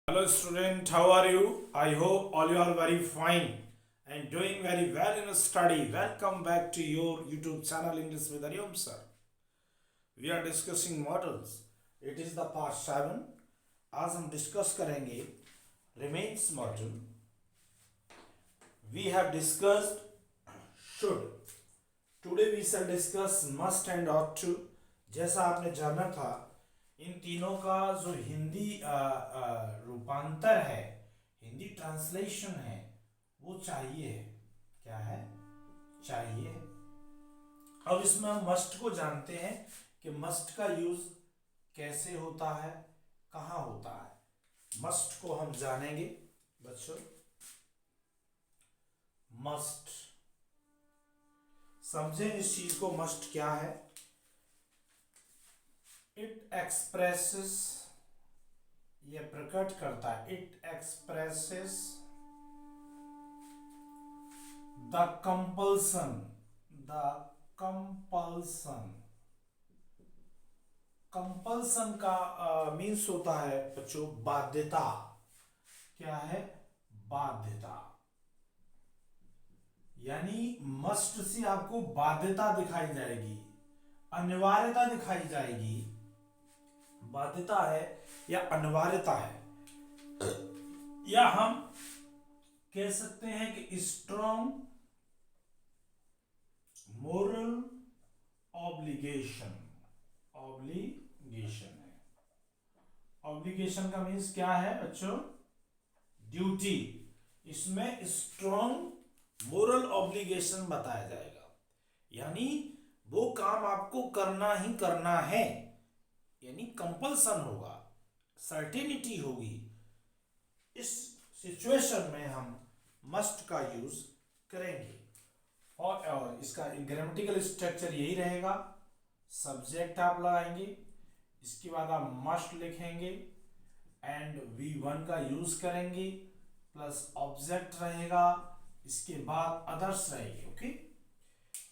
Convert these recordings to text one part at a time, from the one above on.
Hello student, how are you? I hope all you are very fine and doing very well in study. Welcome back to your YouTube channel English with Ariom sir. We are discussing models. It is the part 7. आज हम discuss करेंगे remains model. We have discussed should. Today we shall discuss must and ought to. जैसा आपने जाना था इन तीनों का जो हिंदी रूपांतर है, हिंदी ट्रांसलेशन है, वो चाहिए है। क्या है? चाहिए। अब इसमें हम मस्ट को जानते हैं कि मस्ट का यूज कैसे होता है, कहाँ होता है। मस्ट को हम जानेंगे बच्चों। मस्ट समझें इस चीज को, मस्ट क्या है। इट एक्सप्रेसेस, ये प्रकट करता है, it expresses the compulsion, the compulsion. Compulsion का मीन्स होता है बच्चों बाध्यता। क्या है? बाध्यता। यानी मस्ट से आपको बाध्यता दिखाई जाएगी, अनिवार्यता दिखाई जाएगी। बाध्यता है या अनिवार्यता है, या हम कह सकते हैं कि स्ट्रॉन्ग मोरल ऑब्लिगेशन। ऑब्लिगेशन है। ऑब्लिगेशन का मीन्स क्या है बच्चों? ड्यूटी। इसमें स्ट्रॉन्ग मोरल ऑब्लिगेशन बताया जाएगा, यानी वो काम आपको करना ही करना है, यानी कंपल्सन होगा, सर्टेनिटी होगी। इस सिचुएशन में हम मस्ट का यूज करेंगे। और इसका ग्रामेटिकल स्ट्रक्चर यही रहेगा। सब्जेक्ट आप लगाएंगे, इसके बाद आप मस्ट लिखेंगे एंड V1 का यूज करेंगे, प्लस ऑब्जेक्ट रहेगा, इसके बाद अदर्स रहेंगे। ओके,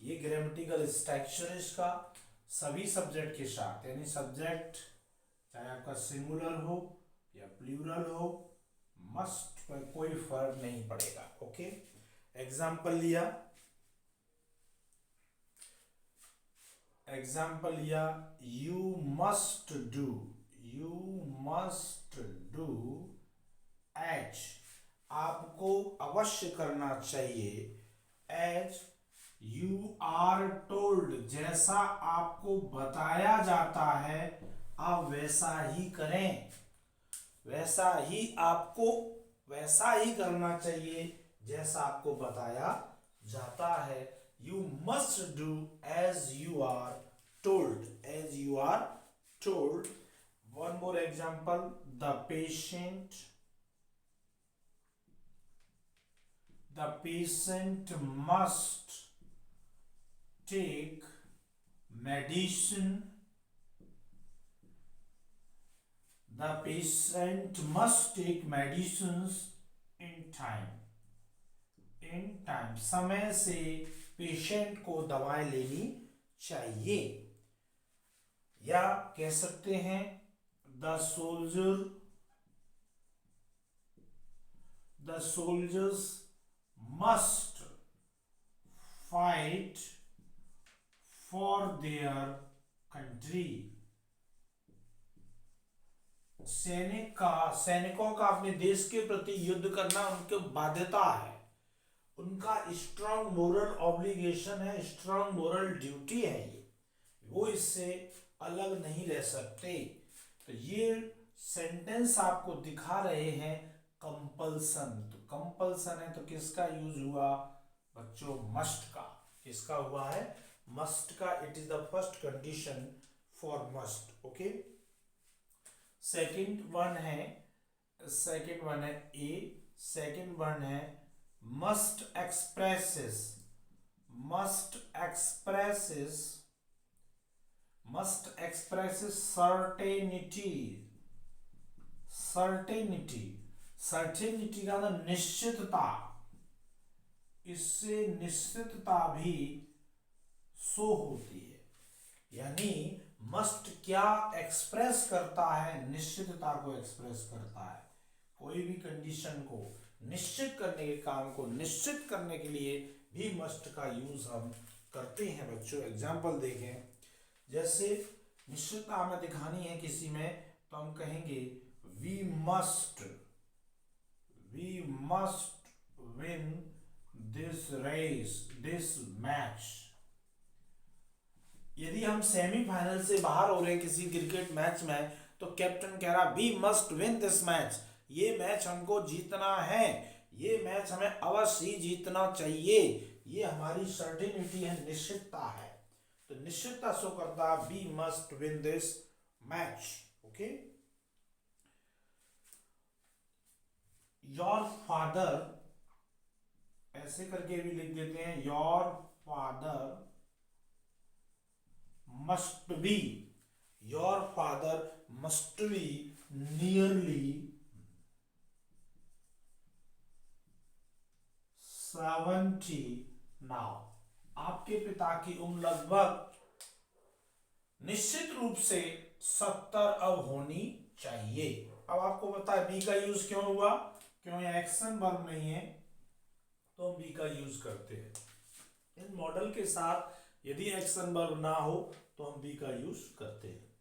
ये ग्रामेटिकल स्ट्रक्चर है इसका सभी सब्जेक्ट के साथ, यानी सब्जेक्ट चाहे आपका सिंगुलर हो या प्लूरल हो, मस्ट पर कोई फर्क नहीं पड़ेगा। ओके, एग्जाम्पल लिया, you must do, you must do as, आपको अवश्य करना चाहिए, एज यू आर टोल्ड, जैसा आपको बताया जाता है आप वैसा ही करें, वैसा ही आपको वैसा ही करना चाहिए जैसा आपको बताया जाता है। You must do as you are told, as you are told. One more example, the patient must take medicine, the patient must take medicines in time, समय से पेशेंट को दवाएं लेनी चाहिए। या कह सकते हैं the soldiers must fight for their country, सैनिकों का अपने देश के प्रति युद्ध करना उनकी बाध्यता है, उनका स्ट्रॉन्ग मोरल ऑब्लिगेशन है, स्ट्रॉन्ग मोरल ड्यूटी है, ये वो इससे अलग नहीं रह सकते। तो ये सेंटेंस आपको दिखा रहे हैं कंपल्सन। तो कंपल्सन है तो किसका यूज हुआ बच्चों? मस्ट का। किसका हुआ है? मस्ट का। It is the first condition for must. Okay, second one है ए, सेकंड वन है must expresses, must expresses certainty का निश्चितता, इससे निश्चितता भी सो होती है। यानी मस्ट क्या एक्सप्रेस करता है? निश्चितता को एक्सप्रेस करता है। कोई भी कंडीशन को निश्चित करने के काम को निश्चित करने के लिए भी मस्ट का यूज हम करते हैं बच्चों। एग्जाम्पल देखें, जैसे निश्चितता हमें दिखानी है किसी में, तो हम कहेंगे we must win this race, this match. यदि हम सेमीफाइनल से बाहर हो रहे हैं किसी क्रिकेट मैच में, तो कैप्टन कह रहा we must win this match, ये मैच हमको जीतना है, ये मैच हमें अवश्य ही जीतना चाहिए, ये हमारी सर्टेनिटी है, निश्चितता है। तो निश्चितता शो करता we must win this match. Okay, your father, ऐसे करके भी लिख देते हैं, your father must be, your father must be nearly 70 now, आपके पिता की उम्र लगभग निश्चित रूप से 70 अब होनी चाहिए। अब आपको पता है बी का यूज क्यों हुआ, क्यों ये एक्शन वर्ब नहीं है, तो हम बी का यूज करते हैं। इन मॉडल के साथ यदि एक्शन वर्ब ना हो तो हम बी का यूज करते हैं।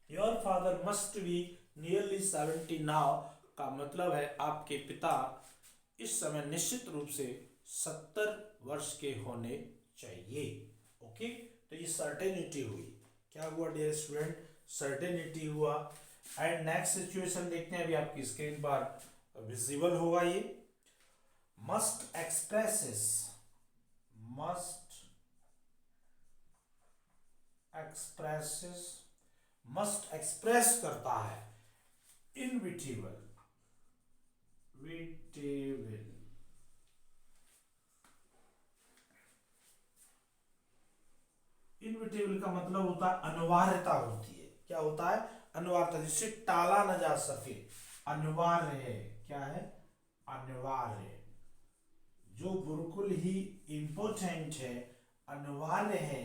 Your father must be nearly 70 now का मतलब है आपके पिता इस समय निश्चित रूप से 70 वर्ष के होने चाहिए। ओके, तो ये सर्टेनिटी हुई। क्या हुआ डियर स्टूडेंट, सर्टेनिटी हुआ। एंड नेक्स्ट सिचुएशन देखते हैं, अभी आपकी स्क्रीन पर विजिबल होगा ये। मस्ट एक्सप्रेसेस, मस्ट एक्सप्रेस करता है इनविटेबल, इनविटेबल का मतलब होता है अनिवार्यता होती है। क्या होता है, अनिवार्यता, जिससे टाला न जा सके, अनिवार्य है। क्या है, अनिवार्य, जो बिल्कुल ही इंपॉर्टेंट है, अनिवार्य है,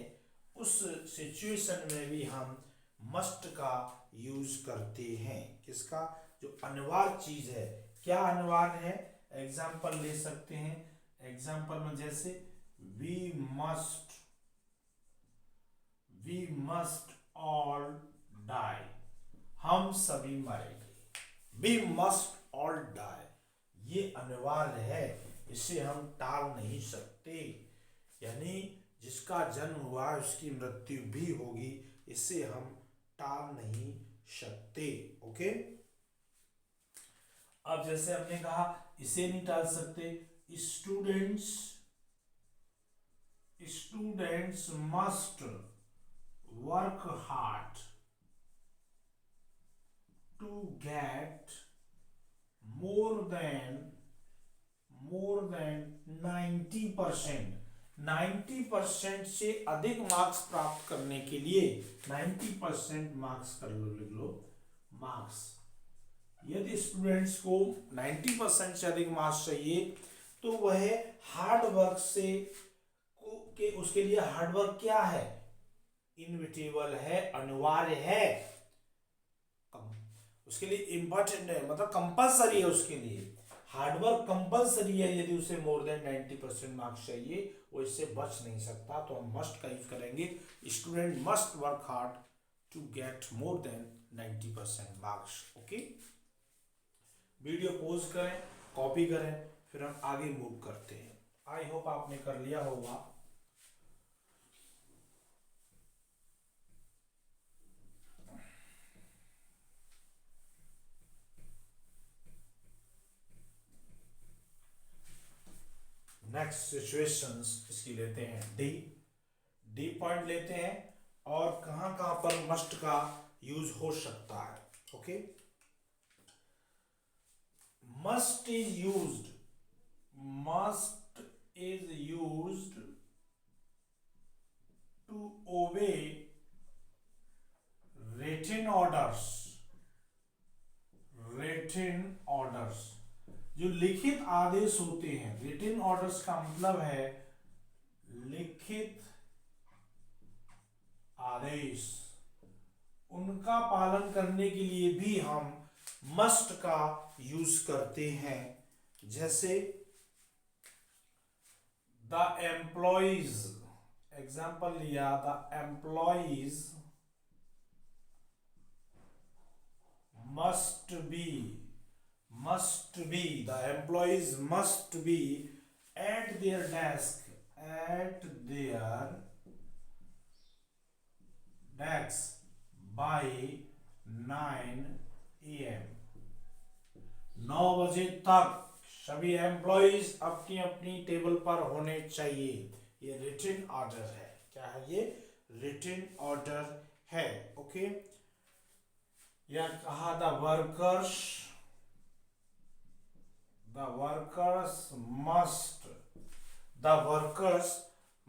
उस सिचुएशन में भी हम मस्ट का यूज करते हैं। किसका, जो अनिवार्य चीज है। क्या अनिवार्य है, एग्जाम्पल ले सकते हैं। एग्जाम्पल में जैसे वी मस्ट ऑल डाई, हम सभी मरेंगे। वी मस्ट ऑल डाई, ये अनिवार्य है, इसे हम टाल नहीं सकते। यानी जिसका जन्म हुआ है उसकी मृत्यु भी होगी, इसे हम टाल नहीं सकते। ओके, अब जैसे हमने कहा इसे नहीं टाल सकते, students must work hard to get more than 90%, 90% से अधिक मार्क्स प्राप्त करने के लिए 90% मार्क्स कर लो, लिख लो मार्क्स। यदि स्टूडेंट्स को 90% से अधिक मार्क्स चाहिए तो वह हार्ड वर्क उसके लिए हार्ड वर्क क्या है, इनविटेबल है, अनिवार्य है, उसके लिए इंपॉर्टेंट है, मतलब कंपल्सरी है, उसके लिए हार्डवर्क कंपल्सरी है। यदि उसे मोर देन 90% मार्क्स चाहिए वो इससे बच नहीं सकता, तो हम मस्ट का यूज करेंगे। Student must work hard to get more than 90% marks. Okay, video pause करें, कॉपी करें, फिर हम आगे मूव करते हैं। आई होप आपने कर लिया होगा। नेक्स्ट सिचुएशंस इसकी लेते हैं, डी पॉइंट लेते हैं, और कहां कहां पर मस्ट का यूज हो सकता है। Okay, must is used to obey written orders, जो लिखित आदेश होते हैं। रिटन ऑर्डर्स का मतलब है लिखित आदेश, उनका पालन करने के लिए भी हम मस्ट का यूज करते हैं। जैसे द एम्प्लॉइज, एग्जाम्पल लिया, the employees must be the employees must be at their desks by 9 am। 9 बजे तक सभी एम्प्लॉइज अपनी अपनी टेबल पर होने चाहिए। ये रिटन ऑर्डर है। क्या है ये? रिटन ऑर्डर है। ओके, या कहा the workers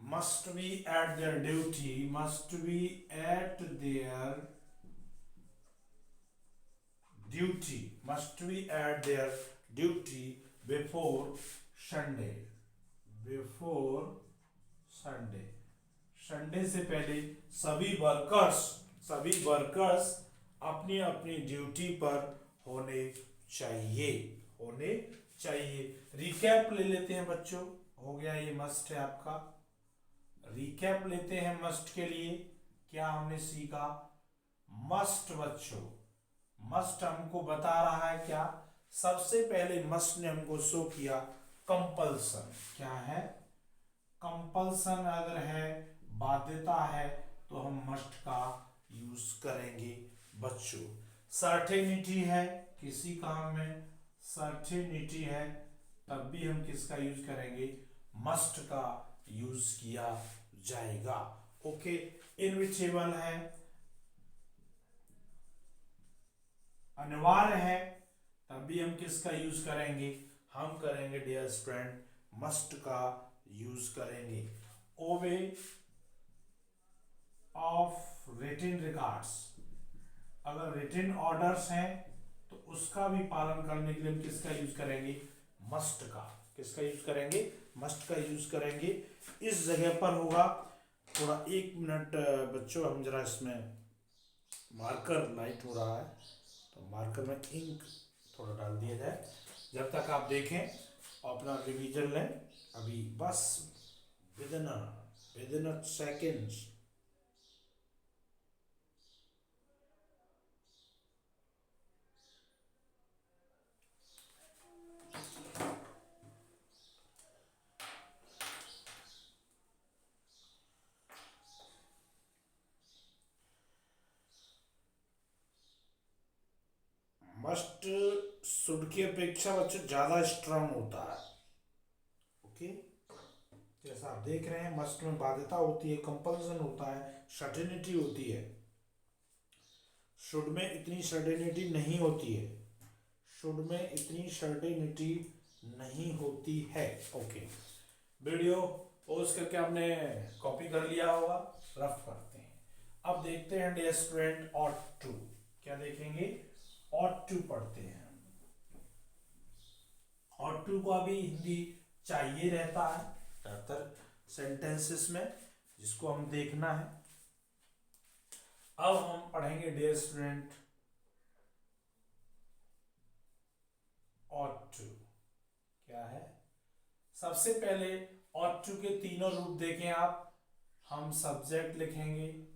must be at their duty before Sunday। Sunday से पहले सभी वर्कर्स अपनी अपनी ड्यूटी पर होने चाहिए। रिकैप ले लेते हैं बच्चों। हो गया, ये मस्ट है आपका। रिकैप लेते हैं मस्ट के लिए। क्या हमने सीखा? मस्ट बच्चों, मस्ट हमको बता रहा है क्या? सबसे पहले मस्ट ने हमको शो किया कंपल्सन। क्या है? कंपल्सन अगर है, बाध्यता है, तो हम मस्ट का यूज करेंगे बच्चों। सर्टेनिटी है, किसी काम में सर्टेनिटी है, तब भी हम किसका यूज करेंगे? मस्ट का यूज किया जाएगा। ओके, इनविटेबल है, अनिवार्य है, तब भी हम किसका यूज करेंगे? हम करेंगे डियर स्टूडेंट, मस्ट का यूज करेंगे। ओबे ऑफ रिटन रिकॉर्ड्स, अगर रिटन ऑर्डर्स हैं तो उसका भी पालन करने के लिए हम किसका यूज करेंगे? मस्ट का। किसका यूज करेंगे? मस्ट का यूज करेंगे। इस जगह पर होगा थोड़ा 1 मिनट बच्चों, हम जरा इसमें मार्कर लाइट हो रहा है तो मार्कर में इंक थोड़ा डाल दिया जाए। जब तक आप देखें और अपना रिवीजन लें, अभी बस within a seconds. Must should की अपेक्षा बच्चों ज्यादा स्ट्रांग होता है। ओके, जैसा आप देख रहे हैं मस्ट में बाध्यता होती है, कंपल्सन होता है, सर्टेनिटी होती है। शुड में इतनी सर्टेनिटी नहीं होती है। ओके, वीडियो पोज करके आपने कॉपी कर लिया होगा, रफ करते हैं। अब देखते हैं डियर स्टूडेंट ऑट टू। क्या देखेंगे? ऑट टू पढ़ते हैं। ऑट टू का भी हिंदी चाहिए रहता है ज्यादातर सेंटेंसेस में, जिसको हम देखना है। अब हम पढ़ेंगे डियर स्टूडेंट ऑट टू क्या है। सबसे पहले ऑट टू के तीनों रूप देखें आप। हम सब्जेक्ट लिखेंगे,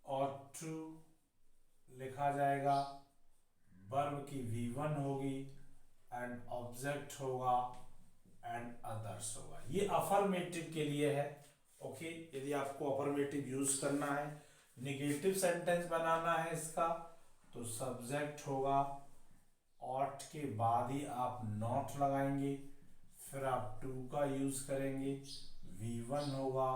ऑट टू लिखा जाएगा, वर्ब की V1 होगी, एंड ऑब्जेक्ट होगा, एंड अदर्स होगा। ये अफर्मेटिव के लिए है। ओके, यदि आपको अफर्मेटिव यूज करना है, निगेटिव सेंटेंस बनाना है इसका, तो सब्जेक्ट होगा, ऑट के बाद ही आप नॉट लगाएंगे, फिर आप टू का यूज करेंगे, V1 होगा,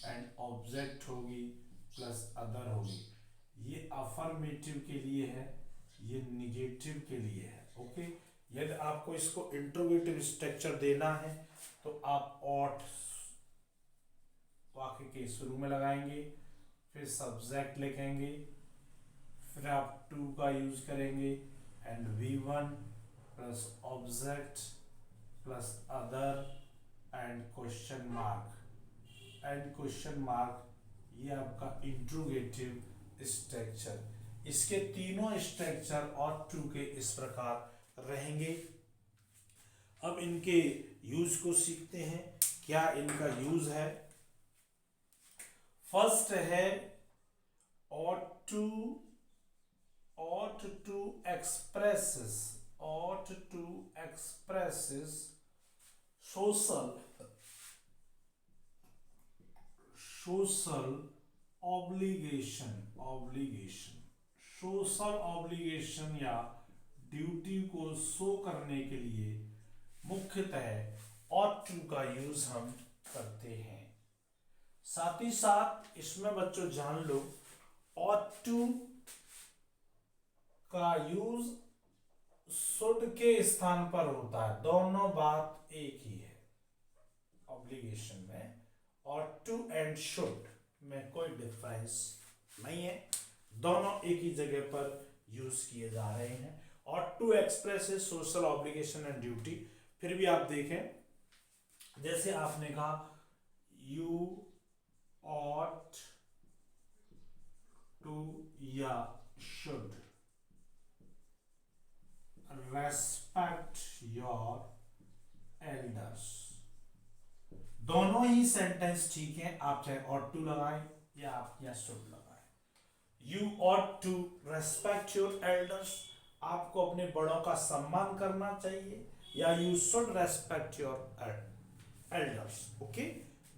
एंड ऑब्जेक्ट होगी प्लस अदर होगी। ये अफर्मेटिव के लिए है, ये निगेटिव के लिए है। ओके, यदि आपको इसको इंट्रोगेटिव स्ट्रक्चर देना है तो आप ऑट वाक्य के शुरू में लगाएंगे, फिर सब्जेक्ट लिखेंगे, फिर आप टू का यूज करेंगे, and V1 plus object plus other and question mark, ये आपका इंट्रोगेटिव स्ट्रक्चर। इसके तीनों स्ट्रक्चर ought to के इस प्रकार रहेंगे। अब इनके यूज को सीखते हैं, क्या इनका यूज है। फर्स्ट है ought to expresses social obligation या ड्यूटी को शो करने के लिए मुख्यतः ought to का यूज हम करते हैं। साथ ही साथ इसमें बच्चों जान लो ought to का यूज should के स्थान पर होता है, दोनों बात एक ही है। ऑब्लिगेशन में ought to एंड should में कोई डिफरेंस नहीं है, दोनों एक ही जगह पर यूज किए जा रहे हैं। ought to express social obligation and duty. फिर भी आप देखें, जैसे आपने कहा you ought to या should respect your elders, दोनों ही सेंटेंस ठीक है, आप चाहे ought to लगाएं या आप या should लगाएं। You ought to respect your elders, आपको अपने बड़ों का सम्मान करना चाहिए, या you should respect your elders। Okay,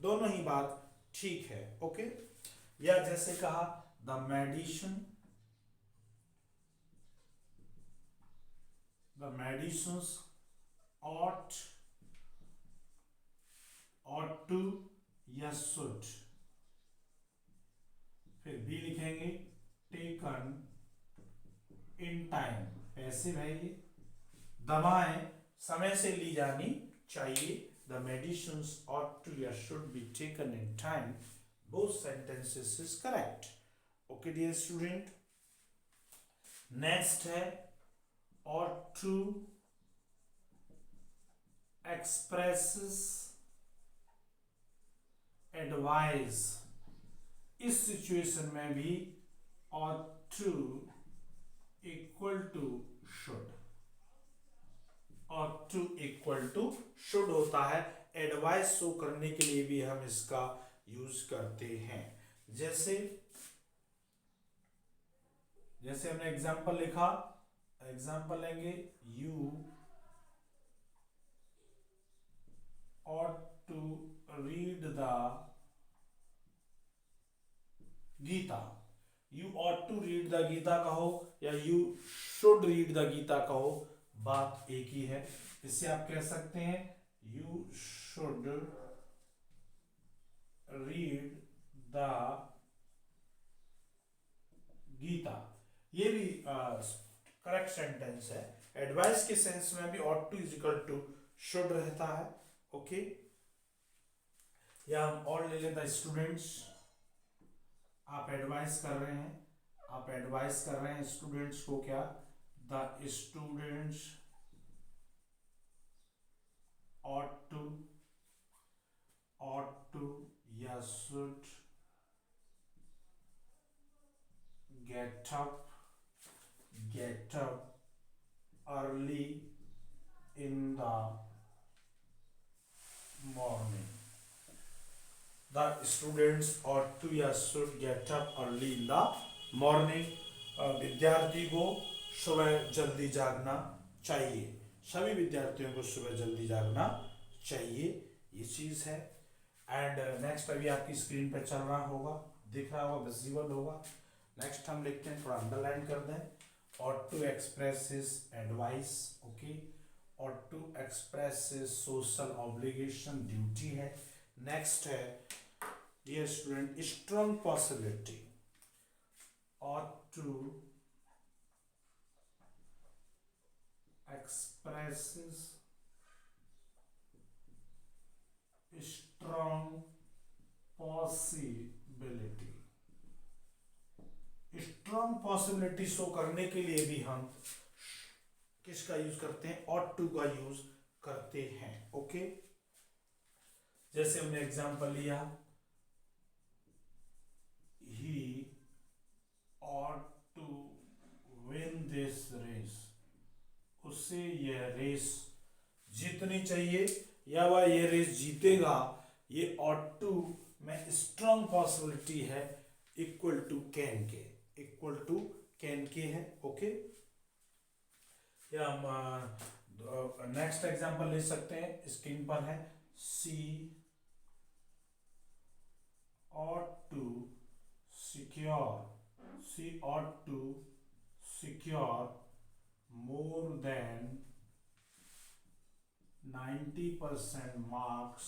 दोनों ही बात ठीक है। ओके, या जैसे कहा the medicines ought to या should, फिर बी लिखेंगे taken in time, पैसिव है ये, दवाएं समय से ली जानी चाहिए। The medicines ought to या should be taken in time, both sentences is correct। Okay dear student, next है ought to expresses advice, इस सिचुएशन में भी ought to equal to should, ought to equal to should होता है। Advice show करने के लिए भी हम इसका यूज करते हैं। जैसे हमने एग्जाम्पल लिखा, एग्जाम्पल लेंगे you ought to read the Gita, you ought to read the Gita कहो या you should read the Gita कहो, बात एक ही है। इससे आप कह सकते हैं you should read the Gita, ये भी करेक्ट सेंटेंस है। एडवाइस के सेंस में भी ought to is equal to should रहता है। ओके, या हम और ले लेते हैं स्टूडेंट्स, आप एडवाइस कर रहे हैं, स्टूडेंट्स को क्या, द स्टूडेंट्स ought to या should get up early in the morning, the students ought to या should get up early in the morning, विद्यार्थी को सुबह जल्दी जागना चाहिए, सभी विद्यार्थियों को सुबह जल्दी जागना चाहिए, ये चीज है। एंड नेक्स्ट अभी आपकी स्क्रीन पे चल रहा होगा, दिख रहा होगा, विजिबल होगा। नेक्स्ट हम लिखते हैं, थोड़ा अंडरलाइन कर दें, ought to express his advice, okay, ought to express his social obligation, duty है। नेक्स्ट है dear student strong possibility, ought to expresses strong possibility, strong possibility show करने के लिए भी हम किसका यूज करते हैं, ought to का यूज करते हैं। ओके, जैसे हमने एग्जांपल लिया, he ought to win this race, उससे यह रेस जीतनी चाहिए या वह ये रेस जीतेगा, ये ought to में स्ट्रॉन्ग पॉसिबिलिटी है, इक्वल टू कैन के, इक्वल टू कैन के है। ओके, या हम नेक्स्ट एग्जांपल ले सकते हैं, स्क्रीन पर है, सी ought to secure more than 90% marks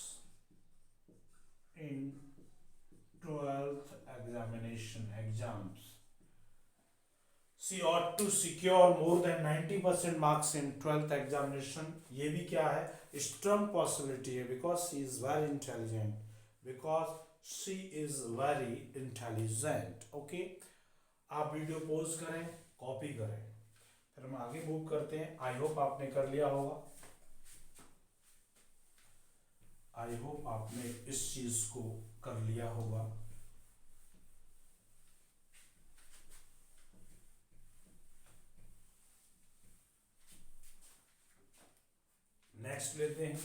in 12th exams. She ought to secure more than 90% marks in 12th examination. ये भी क्या है, strong possibility है, because she is very intelligent, because she is very intelligent. Okay, आप video pause करें, copy करें, फिर हम आगे मूव करते हैं। आई होप आपने कर लिया होगा, आई होप आपने इस चीज को कर लिया होगा। नेक्स्ट लेते हैं,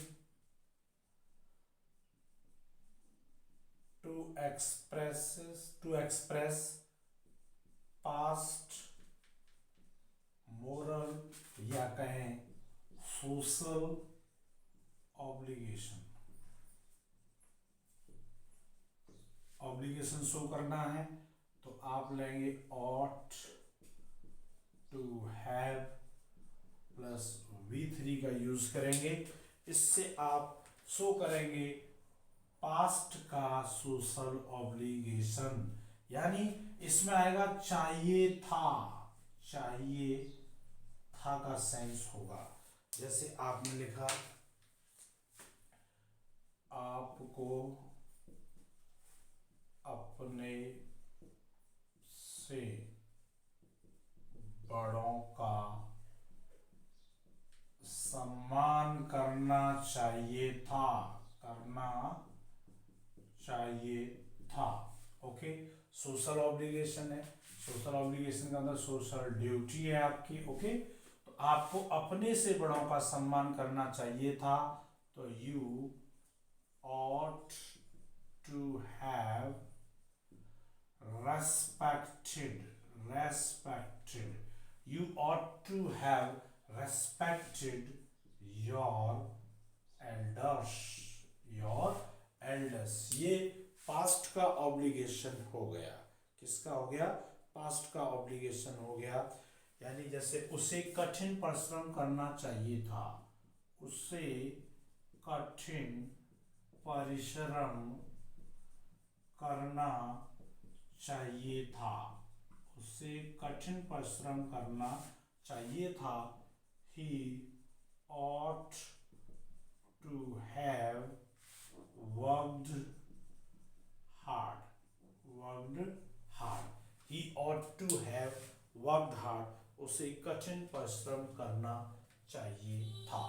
टू एक्सप्रेस पास्ट मोरल या कहें सोशल ऑब्लिगेशन, ऑब्लिगेशन शो करना है तो आप लेंगे ought to have plus V3 का यूज करेंगे, इससे आप शो करेंगे पास्ट का सोशल ऑब्लिगेशन, यानी इसमें आएगा चाहिए था, चाहिए था का सेंस होगा। जैसे आपने लिखा आपको अपने से बड़ों का सम्मान करना चाहिए था, करना चाहिए था। ओके, सोशल ऑब्लिगेशन है, सोशल ऑब्लिगेशन के अंदर सोशल ड्यूटी है आपकी। ओके, तो आपको अपने से बड़ों का सम्मान करना चाहिए था, तो you ought to have you ought to have respected your elders, ये पास्ट का ऑब्लिगेशन हो गया। किसका हो गया, पास्ट का ऑब्लिगेशन हो गया। यानी जैसे उसे कठिन परिश्रम करना चाहिए था, उसे कठिन परिश्रम करना चाहिए था, उसे कठिन परिश्रम करना चाहिए था। He ought to have worked hard, he ought to have worked hard, उसे कठिन परिश्रम करना चाहिए था।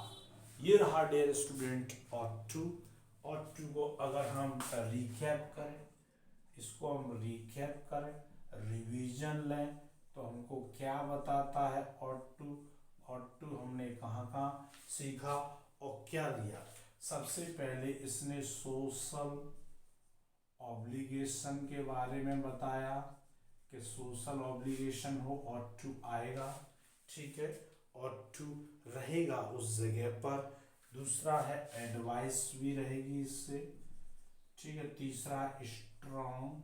ये रहा डियर स्टूडेंट ought to को अगर हम रिकैप करें, इसको हम रिकैप करें, रिवीजन लें, तो हमको क्या बताता है ought to हमने कहाँ सीखा और क्या लिया। सबसे पहले इसने सोशल ऑब्लिगेशन के बारे में बताया कि सोशल ऑब्लिगेशन हो ought to आएगा, ठीक है, ought to रहेगा उस जगह पर। दूसरा है एडवाइस भी रहेगी इससे, ठीक है। तीसरा स्ट्रॉन्ग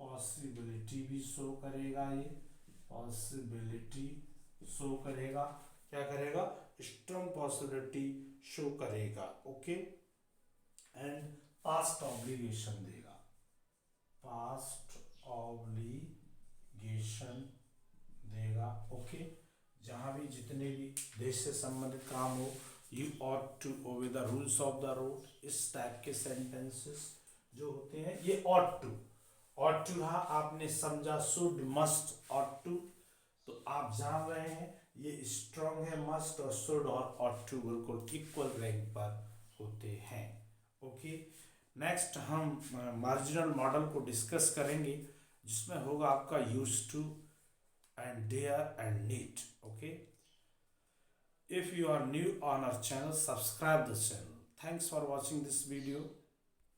पॉसिबिलिटी भी शो करेगा, ये पॉसिबिलिटी शो करेगा, क्या करेगा, स्ट्रॉन्ग पॉसिबिलिटी शो करेगा। ओके, एंड पास्ट ऑब्लिगेशन देगा, पास्ट ऑब्लिगेशन देगा। ओके, जहां भी जितने भी देश से संबंधित काम हो, you ought to obey the rules of the road, इस टाइप के सेंटेंसेस जो होते हैं ये ought to रहा, आपने समझा should must ought to, तो आप जान रहे हैं ये स्ट्रॉन्ग है, मस्ट और शुड और ought to बिल्कुल इक्वल रैंक पर होते हैं। ओके, नेक्स्ट हम मार्जिनल मॉडल को डिस्कस करेंगे, जिसमें होगा आपका use to and dare and need. Okay. If you are new on our channel, subscribe the channel. Thanks for watching this video.